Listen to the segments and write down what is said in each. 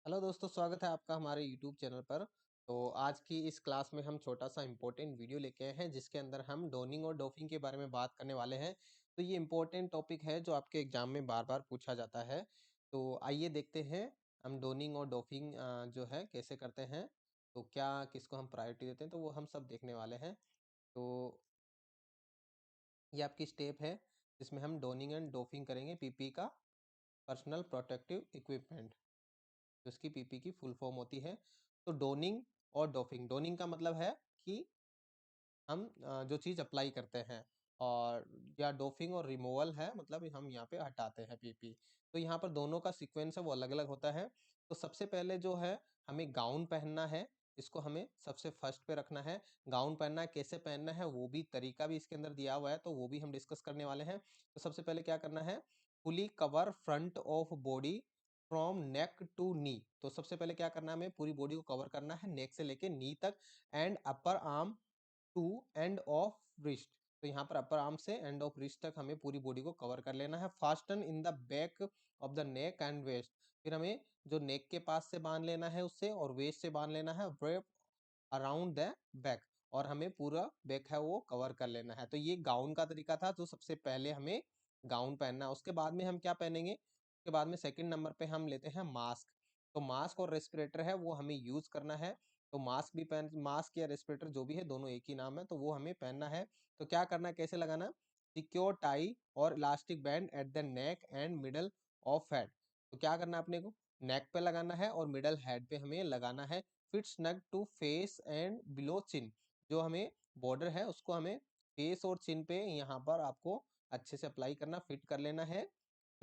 Hello दोस्तों, स्वागत है आपका हमारे यूट्यूब चैनल पर। तो आज की इस क्लास में हम छोटा सा इम्पोर्टेंट वीडियो लेके आए हैं जिसके अंदर हम डोनिंग और डोफिंग के बारे में बात करने वाले हैं। तो ये इम्पोर्टेंट टॉपिक है जो आपके एग्जाम में बार बार पूछा जाता है। तो आइए देखते हैं हम डोनिंग और डोफिंग जो है कैसे करते हैं, तो क्या किसको हम प्रायोरिटी देते हैं, तो वो हम सब देखने वाले हैं। तो ये आपकी स्टेप है जिसमें हम डोनिंग एंड डोफिंग करेंगे। पीपी का पर्सनल प्रोटेक्टिव इक्विपमेंट, जो इसकी पीपी की फुल फॉर्म होती है। तो डोनिंग और डोफिंग, डोनिंग का मतलब है कि हम जो चीज़ अप्लाई करते हैं, और या डोफिंग और रिमूवल है मतलब हम यहाँ पे हटाते हैं पीपी। तो यहाँ पर दोनों का सीक्वेंस है वो अलग अलग होता है। तो सबसे पहले जो है हमें गाउन पहनना है, इसको हमें सबसे फर्स्ट पे रखना है। गाउन पहनना है, कैसे पहनना है वो भी तरीका भी इसके अंदर दिया हुआ है, तो वो भी हम डिस्कस करने वाले हैं। तो सबसे पहले क्या करना है, fully cover front of body from neck to knee. तो सबसे पहले क्या करना है, हमें पूरी बॉडी को कवर करना है नेक से लेके नी तक, and upper arm to end of wrist. तो यहाँ पर अपर आर्म से एंड ऑफ रिस्ट तक हमें पूरी बॉडी को कवर कर लेना है। Fasten in the back of the neck and waist. फिर हमें जो नेक के पास से बांध लेना है उससे, और वेस्ट से बांध लेना है व्रेप अराउंड द बैक, और हमें पूरा बैक है वो कवर कर लेना है। तो ये गाउन का तरीका था, जो सबसे पहले हमें गाउन पहनना है। उसके बाद में हम क्या पहनेंगे, उसके बाद में सेकंड नंबर पे हम लेते हैं मास्क। तो मास्क और रेस्पिरेटर है वो हमें यूज करना है। तो मास्क भी पहन, मास्क या रेस्पिरेटर जो भी है दोनों एक ही नाम है, तो वो हमें पहनना है। तो क्या करना है, कैसे लगाना, सिक्योर टाई और elastic band at the neck and middle of head. तो क्या करना है अपने को, नेक पे लगाना है और मिडल हेड पे हमें लगाना है। Fit snug to face and below chin. जो हमें बॉर्डर है उसको हमें फेस और चिन पे यहाँ पर आपको अच्छे से अप्लाई करना, फिट कर लेना है।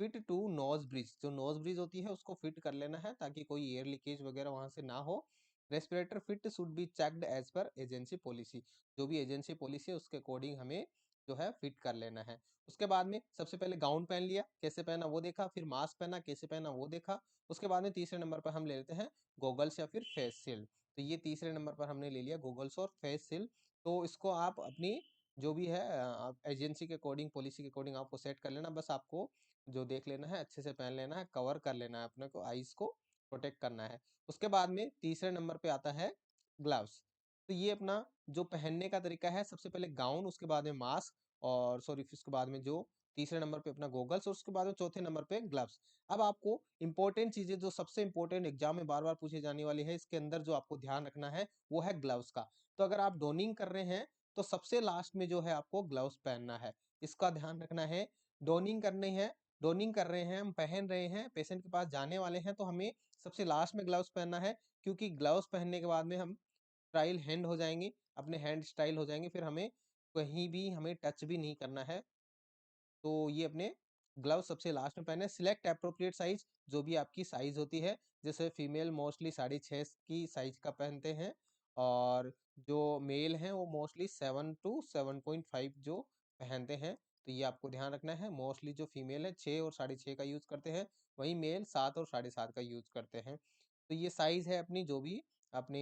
फिट टू नोज ब्रिज, जो नोज ब्रिज होती है उसको फिट कर लेना है ताकि कोई एयर लीकेज वगैरह वहां से ना हो। Respirator fit should be checked as per agency policy. जो भी एजेंसी पॉलिसी है उसके अकॉर्डिंग हमें जो है फिट कर लेना है। उसके बाद में सबसे पहले गाउन पहन लिया, कैसे पहना वो देखा, फिर मास्क पहना कैसे पहना वो देखा। उसके बाद में तीसरे नंबर पर हम ले लेते हैं गोगल्स या फिर फेस शील्ड। तो ये तीसरे नंबर पर हमने ले लिया गोगल्स और फेस शील्ड। तो इसको आप अपनी जो भी है एजेंसी के अकॉर्डिंग, पॉलिसी के अकॉर्डिंग आपको सेट कर लेना। बस आपको जो देख लेना है, अच्छे से पहन लेना है, कवर कर लेना है, अपने को आईज को प्रोटेक्ट करना है। उसके बाद में तीसरे नंबर पे आता है ग्लव्स। तो ये अपना जो पहनने का तरीका है, सबसे पहले गाउन, उसके बाद में मास्क, और सॉरी उसके बाद में जो तीसरे नंबर पे अपना गोगल्स, और उसके बाद में चौथे नंबर पे ग्लव्स। अब आपको इंपॉर्टेंट चीजें जो सबसे इंपॉर्टेंट एग्जाम में बार बार पूछी जाने वाली है, इसके अंदर जो आपको ध्यान रखना है वो है ग्लव्स का। तो अगर आप डोनिंग कर रहे हैं तो सबसे लास्ट में जो है आपको ग्लव्स पहनना है, इसका ध्यान रखना है। डोनिंग करनी है, डोनिंग कर रहे हैं, हम पहन रहे हैं, पेशेंट के पास जाने वाले हैं, तो हमें सबसे लास्ट में ग्लव्स पहनना है। क्योंकि ग्लव्स पहनने के बाद में हम स्टाइल हैंड हो जाएंगे, अपने हैंड स्टाइल हो जाएंगे, फिर हमें कहीं भी हमें टच भी नहीं करना है। तो ये अपने ग्लव सबसे लास्ट में पहने। सिलेक्ट अप्रोप्रिएट साइज, जो भी आपकी साइज होती है, जैसे फीमेल मोस्टली 6.5 की साइज का पहनते हैं, और जो मेल हैं वो मोस्टली 7 to 7.5 जो पहनते हैं। तो ये आपको ध्यान रखना है, मोस्टली जो फीमेल है 6 और 6.5 का यूज करते हैं, वहीं मेल 7 और 7.5 का यूज करते हैं। तो ये साइज है अपनी, जो भी अपने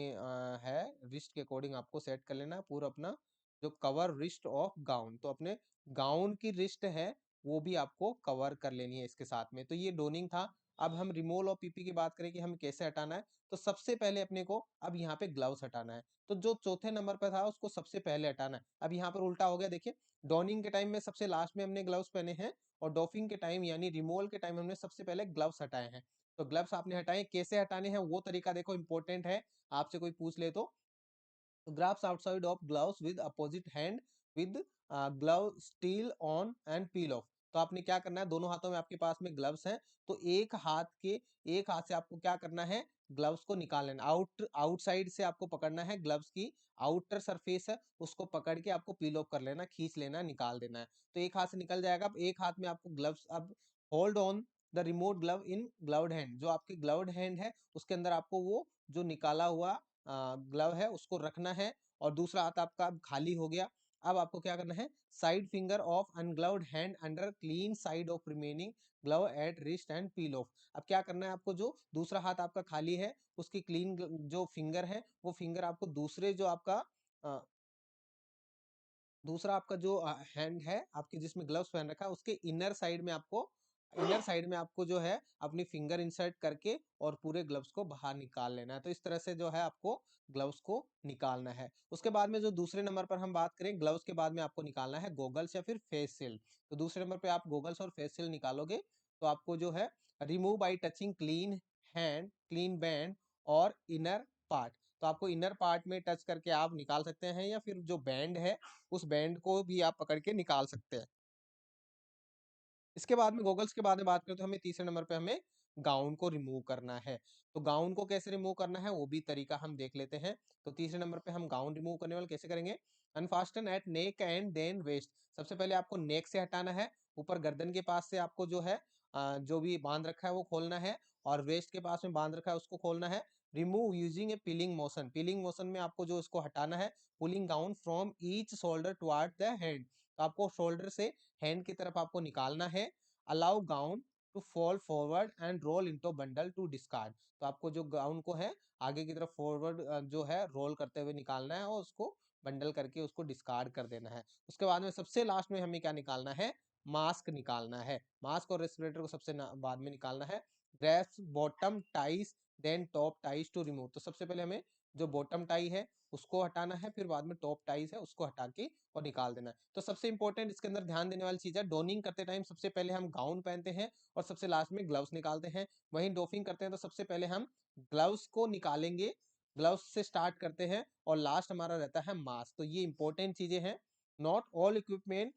है रिस्ट के अकॉर्डिंग आपको सेट कर लेना है पूरा अपना जो कवर रिस्ट ऑफ गाउन। तो अपने गाउन की रिस्ट है वो भी आपको कवर कर लेनी है इसके साथ में। तो ये डोनिंग था। अब हम रिमूवल और पीपी की बात करें कि हमें कैसे हटाना है, तो सबसे पहले अपने को अब यहाँ पे ग्लव्स हटाना है। तो जो चौथे नंबर पर था उसको सबसे पहले हटाना है। अब यहाँ पर उल्टा हो गया, देखिए डोनिंग के टाइम में सबसे लास्ट में हमने ग्लव्स पहने हैं, और डॉफिंग के टाइम यानी रिमूवल के टाइम हमने सबसे पहले ग्लव्स हटाए हैं। तो ग्लव्स आपने हटाए, कैसे हटाने हैं वो तरीका देखो, इंपॉर्टेंट है, आपसे कोई पूछ ले तो। Grabs outside of gloves with opposite hand with glove still on and peel off। तो आपने क्या करना है, दोनों हाथों में आपके पास में ग्लव्स हैं, तो एक हाथ से आपको क्या करना है, ग्लव्स को निकाल लेना। आउटसाइड से आपको पकड़ना है, ग्लव्स की आउटर सरफेस है उसको पकड़ के आपको पील ऑफ कर लेना, खींच लेना, निकाल देना है। तो एक हाथ से निकल जाएगा। अब एक हाथ में आपको ग्लव्स, अब hold on the remote glove in gloved hand. जो आपके ग्लव्ड हैंड है उसके अंदर आपको वो जो निकाला हुआ ग्लव है उसको रखना है, और दूसरा हाथ आपका अब खाली हो गया। अब आपको क्या करना है, side finger of ungloved hand under clean side of remaining glove at wrist and peel off. अब क्या करना है आपको, जो दूसरा हाथ आपका खाली है उसकी क्लीन जो फिंगर है वो फिंगर आपको दूसरे जो आपका अ, दूसरा आपका जो हैंड है आपके जिसमें ग्लव्स पहन रखा है उसके इनर साइड में आपको इनर साइड में आपको जो है अपनी फिंगर इंसर्ट करके और पूरे ग्लव्स को बाहर निकाल लेना है। तो इस तरह से जो है आपको ग्लव्स को निकालना है। उसके बाद में जो दूसरे नंबर पर हम बात करें, ग्लव्स के बाद में आपको निकालना है गॉगल्स या फिर फेस शील्ड। तो दूसरे नंबर पे आप गॉगल्स और फेस शील्ड निकालोगे तो आपको जो है remove by touching clean hand, clean band और इनर पार्ट। तो आपको इनर पार्ट में टच करके आप निकाल सकते हैं, या फिर जो बैंड है उस बैंड को भी आप पकड़ के निकाल सकते हैं। इसके बाद में गॉगल्स के बारे में बात करें तो हमें तीसरे नंबर पे हमें गाउन को रिमूव करना है। तो गाउन को कैसे रिमूव करना है वो भी तरीका हम देख लेते हैं। तो तीसरे नंबर पे हम गाउन रिमूव करने वाले कैसे करेंगे? Unfasten at neck and then waist. सबसे पहले आपको नेक से हटाना है, ऊपर गर्दन के पास से आपको जो है जो भी बांध रखा है वो खोलना है, और वेस्ट के पास में बांध रखा है उसको खोलना है। Remove using a peeling motion. Peeling motion में आपको जो इसको हटाना है, pulling down from each shoulder toward the hand. तो आपको शोल्डर से हैंड की तरफ आपको निकालना है। Allow gown to fall forward and roll into bundle to discard. तो आपको जो गाउन को है आगे की तरफ फॉरवर्ड जो है रोल करते हुए निकालना है, और उसको बंडल करके उसको डिस्कार्ड कर देना है। उसके बाद में सबसे लास्ट में हमें क्या निकालना है? मास्क निकालना है। मास्क और रेस्पिरेटर को सबसे बाद में निकालना है। Grasp bottom ties then top ties to remove. तो सबसे पहले हमें जो बॉटम टाई है उसको हटाना है, फिर बाद में टॉप टाइज है उसको हटा के और निकाल देना है। तो सबसे इंपॉर्टेंट इसके अंदर ध्यान देने वाली चीज है, डोनिंग करते टाइम सबसे पहले हम गाउन पहनते हैं और सबसे लास्ट में ग्लव्स निकालते हैं। वहीं डोफिंग करते हैं तो सबसे पहले हम ग्लव्स को निकालेंगे, ग्लव्स से स्टार्ट करते हैं, और लास्ट हमारा रहता है मास्क। तो ये इंपॉर्टेंट चीजें हैं। Not all equipment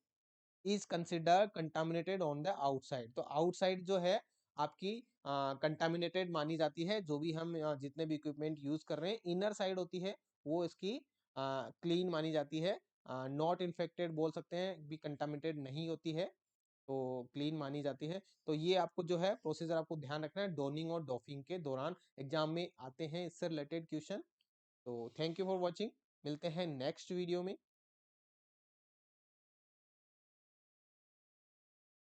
is consider contaminated on the outside. तो आउटसाइड जो है आपकी कंटामिनेटेड मानी जाती है। जो भी हम जितने भी इक्विपमेंट यूज कर रहे हैं, इनर साइड होती है वो इसकी क्लीन मानी जाती है। नॉट इन्फेक्टेड बोल सकते हैं, भी कंटामिनेटेड नहीं होती है, तो क्लीन मानी जाती है। तो ये आपको जो है प्रोसीजर आपको ध्यान रखना है, डोनिंग और डॉफिंग के दौरान एग्जाम में आते हैं इससे रिलेटेड क्वेश्चन। तो थैंक यू फॉर वॉचिंग, मिलते हैं नेक्स्ट वीडियो में।